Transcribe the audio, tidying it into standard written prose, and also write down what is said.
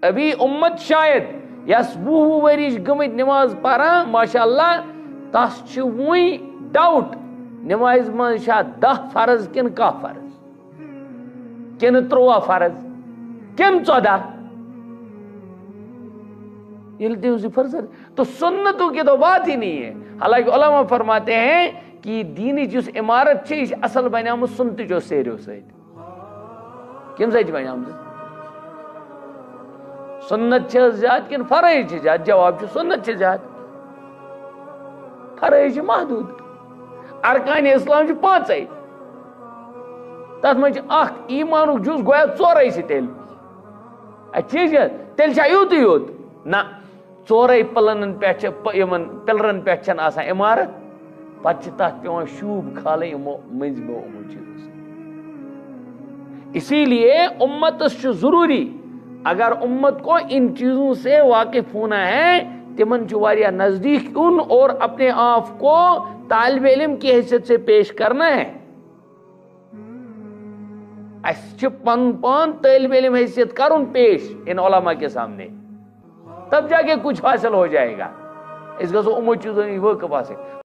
ابھی امت شاید یس 20 ورش گمت نماز پران ماشاء اللہ تس وی ڈاؤٹ نماز من 10 فرض کن 1 فرض کن 13 فرض کن 14 فرض تو سنتوں کی تو بات ہی نہیں ہے. حالانکہ علماء فرماتے ہیں کہ دینی جس عمارت ہے یہ اصل بنیامت سنت جو سیریو سید کم سید بنیامت سنت زیاد کن فرائض زیاد جواب سنت زیاد فرائض محدود ارکان اسلام 5 تر من ایمان جز گویا 4 تیل تیل یوت یوت نا 4 پلن پلرن پہ عمارت پتہ تک پیوان شوب کھالیں مز چیزوں. اسی لیے امت ضروری اگر امت کو ان چیزوں سے واقف ہونا ہے تمن واریاہ نزدیک ان اور اپنے آپ کو طالب علم کی حیثیت سے پیش کرنا ہے. اس پن طالب علم حیثیت کرن پیش ان علماء کے سامنے تب جا کے کچھ حاصل ہو جائے گا. اس کا امت چیزوں واقف